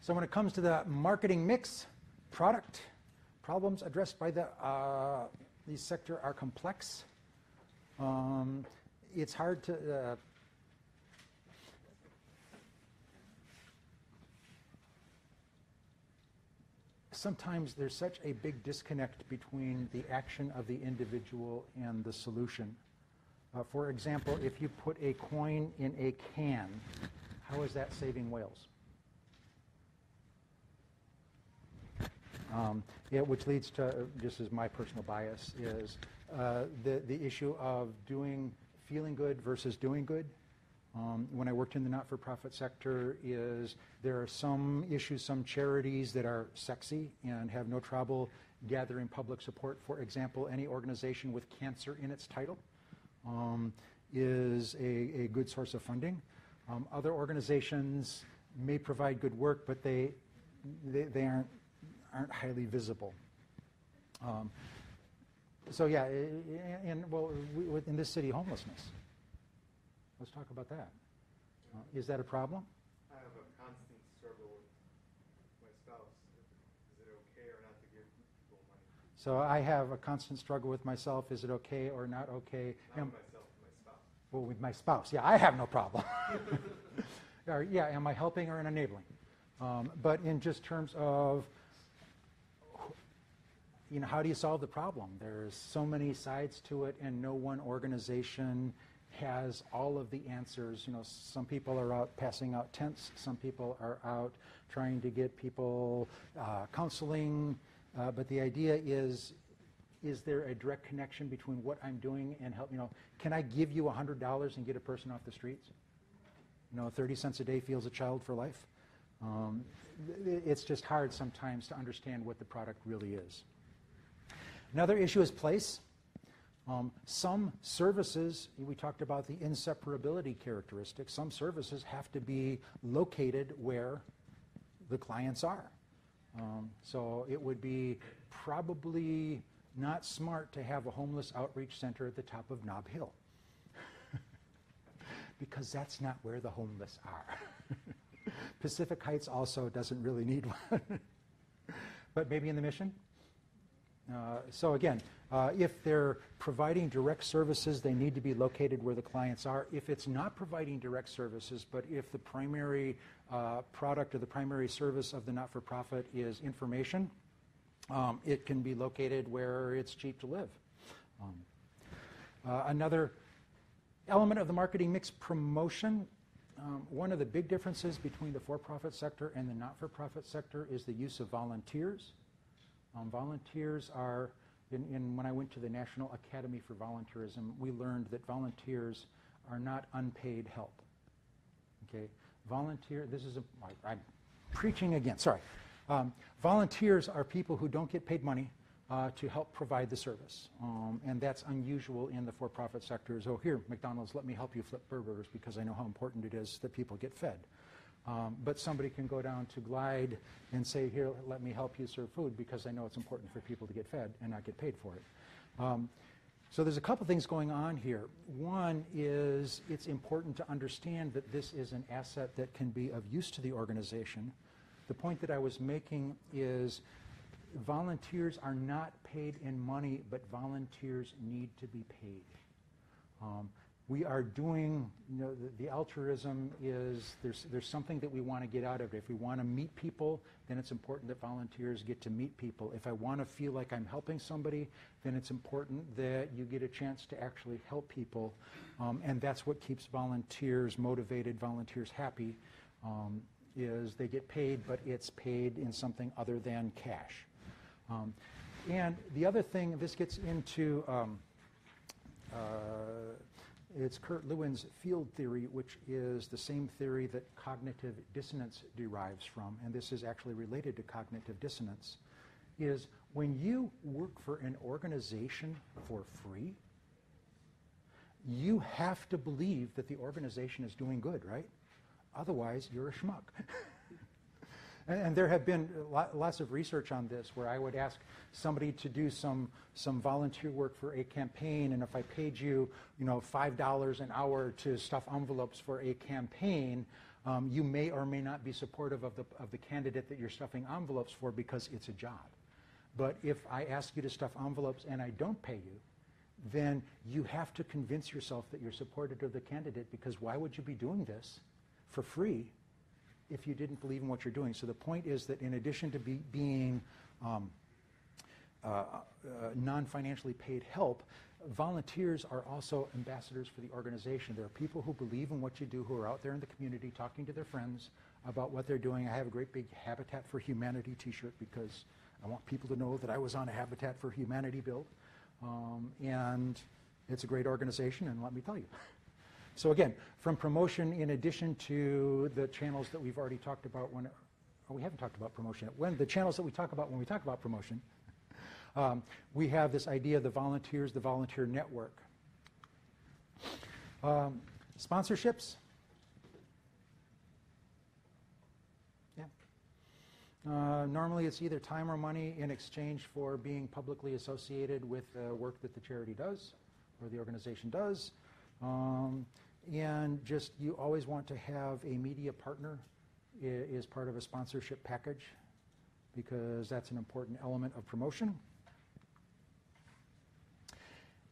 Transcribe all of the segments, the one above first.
So when it comes to the marketing mix, product problems addressed by the sector are complex. It's hard to sometimes there's such a big disconnect between the action of the individual and the solution. For example, if you put a coin in a can, how is that saving whales? Which leads to, just as my personal bias, is the issue of feeling good versus doing good. When I worked in the not-for-profit sector, there are some issues, some charities that are sexy and have no trouble gathering public support. For example, any organization with cancer in its title is a good source of funding. Other organizations may provide good work, but they aren't highly visible. So yeah, in this city, homelessness. Let's talk about that. Is that a problem? I have a constant struggle with my spouse. Is it okay or not to give people money? So I have a constant struggle with myself. Is it okay or not okay? Not with myself, with my spouse. Well, with my spouse. Yeah, I have no problem. Yeah, am I helping or enabling? But in just terms of, how do you solve the problem? There's so many sides to it, and no one organization has all of the answers. Some people are out passing out tents. Some people are out trying to get people counseling. But the idea is there a direct connection between what I'm doing and help? Can I give you $100 and get a person off the streets? 30 cents a day feels a child for life. It's just hard sometimes to understand what the product really is. Another issue is place. Some services, we talked about the inseparability characteristics, some services have to be located where the clients are. So it would be probably not smart to have a homeless outreach center at the top of Nob Hill, because that's not where the homeless are. Pacific Heights also doesn't really need one, but maybe in the Mission. So again, if they're providing direct services, they need to be located where the clients are. If it's not providing direct services, but if the primary product or the primary service of the not-for-profit is information, it can be located where it's cheap to live. Another element of the marketing mix, promotion. One of the big differences between the for-profit sector and the not-for-profit sector is the use of volunteers. Volunteers are, when I went to the National Academy for Volunteerism, we learned that volunteers are not unpaid help. Okay, I'm preaching again, sorry. Volunteers are people who don't get paid money to help provide the service. And that's unusual in the for-profit sectors. Oh, here, McDonald's, let me help you flip burgers because I know how important it is that people get fed. But somebody can go down to Glide and say, here, let me help you serve food because I know it's important for people to get fed and not get paid for it. So there's a couple things going on here. One is it's important to understand that this is an asset that can be of use to the organization. The point that I was making is volunteers are not paid in money, but volunteers need to be paid. We are doing, the altruism is, there's something that we want to get out of it. If we want to meet people, then it's important that volunteers get to meet people. If I want to feel like I'm helping somebody, then it's important that you get a chance to actually help people. And that's what keeps volunteers motivated, volunteers happy, is they get paid, but it's paid in something other than cash. And the other thing, this gets into, it's Kurt Lewin's field theory, which is the same theory that cognitive dissonance derives from, and this is actually related to cognitive dissonance, is when you work for an organization for free, you have to believe that the organization is doing good, right? Otherwise, you're a schmuck. And there have been lots of research on this where I would ask somebody to do some volunteer work for a campaign, and if I paid you, $5 an hour to stuff envelopes for a campaign, You may or may not be supportive of the candidate that you're stuffing envelopes for because it's a job. But if I ask you to stuff envelopes and I don't pay you, then you have to convince yourself that you're supportive of the candidate, because why would you be doing this for free if you didn't believe in what you're doing? So the point is that in addition to being non-financially paid help, volunteers are also ambassadors for the organization. There are people who believe in what you do, who are out there in the community talking to their friends about what they're doing. I have a great big Habitat for Humanity t-shirt because I want people to know that I was on a Habitat for Humanity build. And it's a great organization, and let me tell you. So again, from promotion, in addition to the channels that we've already talked about we haven't talked about promotion. The channels that we talk about when we talk about promotion, we have this idea of the volunteers, the volunteer network. Sponsorships. Yeah. Normally it's either time or money in exchange for being publicly associated with the work that the charity does or the organization does. And just you always want to have a media partner is part of a sponsorship package, because that's an important element of promotion.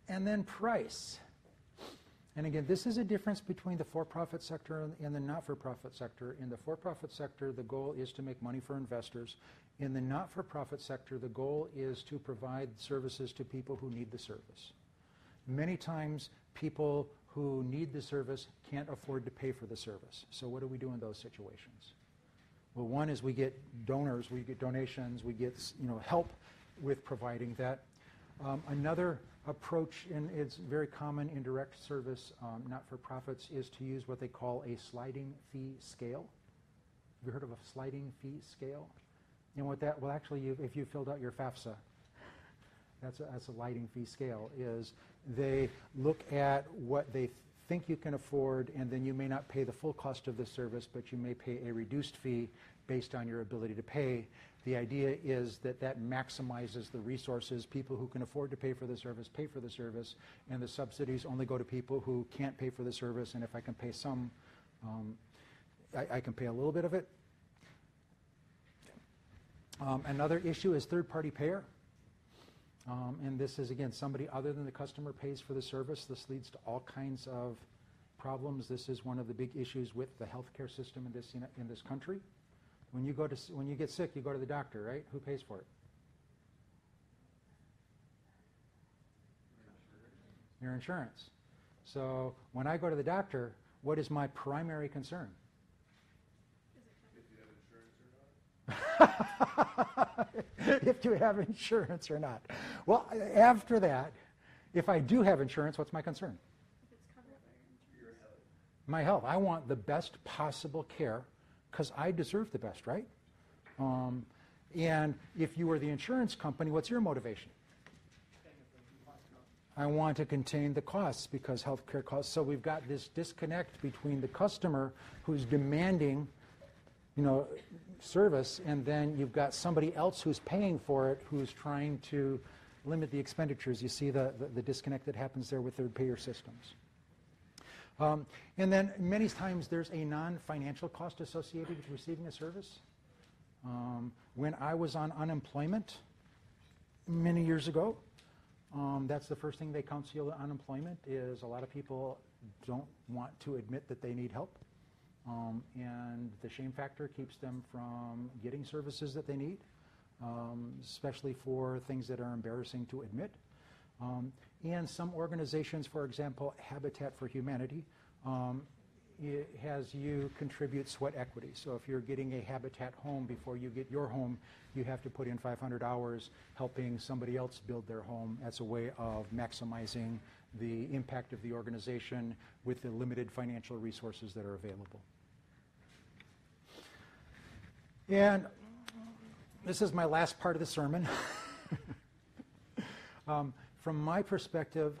And then price. And again, this is a difference between the for-profit sector and the not-for-profit sector. In the for-profit sector, the goal is to make money for investors. In the not-for-profit sector, the goal is to provide services to people who need the service. Many times, people who need the service can't afford to pay for the service. So what do we do in those situations? Well, one is we get donors, we get donations, we get help with providing that. Another approach, and it's very common in direct service not-for-profits, is to use what they call a sliding fee scale. Have you heard of a sliding fee scale? And what that, well actually if you filled out your FAFSA, that's a sliding fee scale, is they look at what they think you can afford, and then you may not pay the full cost of the service, but you may pay a reduced fee based on your ability to pay. The idea is that maximizes the resources. People who can afford to pay for the service, and the subsidies only go to people who can't pay for the service, and if I can pay some, I can pay a little bit of it. Another issue is third-party payer. And this is, again, somebody other than the customer pays for the service. This leads to all kinds of problems. This is one of the big issues with the healthcare system in this country. When you get sick, you go to the doctor, right? Who pays for it? Your insurance. So when I go to the doctor, what is my primary concern? If you have insurance or not. Well, after that, if I do have insurance, what's my concern? If it's covered by your insurance. My health. I want the best possible care because I deserve the best, right? And if you were the insurance company, what's your motivation? I want to contain the costs because healthcare costs. So we've got this disconnect between the customer who's demanding service, and then you've got somebody else who's paying for it who's trying to limit the expenditures. You see the disconnect that happens there with third payer systems. And then many times there's a non-financial cost associated with receiving a service. When I was on unemployment many years ago, that's the first thing they counsel on unemployment is a lot of people don't want to admit that they need help. And the shame factor keeps them from getting services that they need, especially for things that are embarrassing to admit. And some organizations, for example, Habitat for Humanity, it has you contribute sweat equity. So if you're getting a Habitat home before you get your home, you have to put in 500 hours helping somebody else build their home. That's a way of maximizing the impact of the organization with the limited financial resources that are available. And this is my last part of the sermon. From my perspective,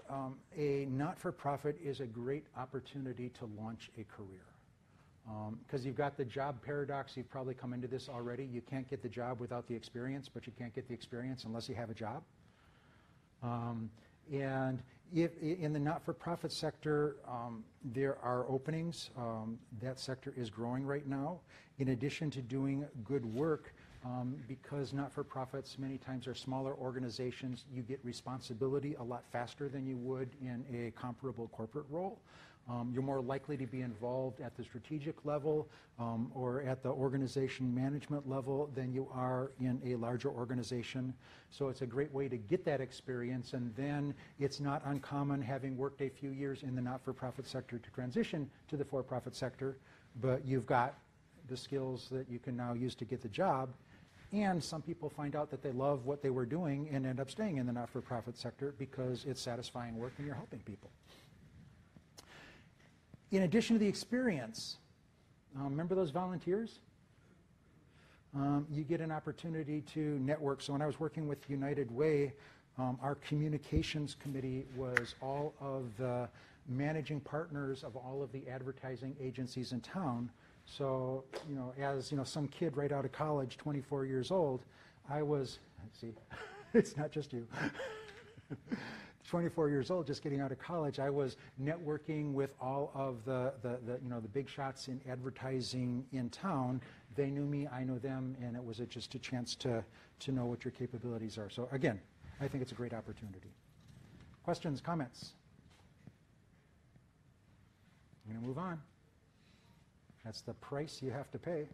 a not-for-profit is a great opportunity to launch a career. Because you've got the job paradox. You've probably come into this already. You can't get the job without the experience, but you can't get the experience unless you have a job. And In the not-for-profit sector, there are openings. That sector is growing right now. In addition to doing good work, because not-for-profits many times are smaller organizations, you get responsibility a lot faster than you would in a comparable corporate role. You're more likely to be involved at the strategic level or at the organization management level than you are in a larger organization. So it's a great way to get that experience, and then it's not uncommon, having worked a few years in the not-for-profit sector, to transition to the for-profit sector, but you've got the skills that you can now use to get the job. And some people find out that they love what they were doing and end up staying in the not-for-profit sector because it's satisfying work and you're helping people. In addition to the experience, remember those volunteers? You get an opportunity to network. So when I was working with United Way, our communications committee was all of the managing partners of all of the advertising agencies in town. So, as some kid right out of college, 24 years old, I was, see, it's not just you. 24 years old, just getting out of college, I was networking with all of the big shots in advertising in town. They knew me, I know them, and it was just a chance to know what your capabilities are. So again, I think it's a great opportunity. Questions, comments? I'm going to move on. That's the price you have to pay.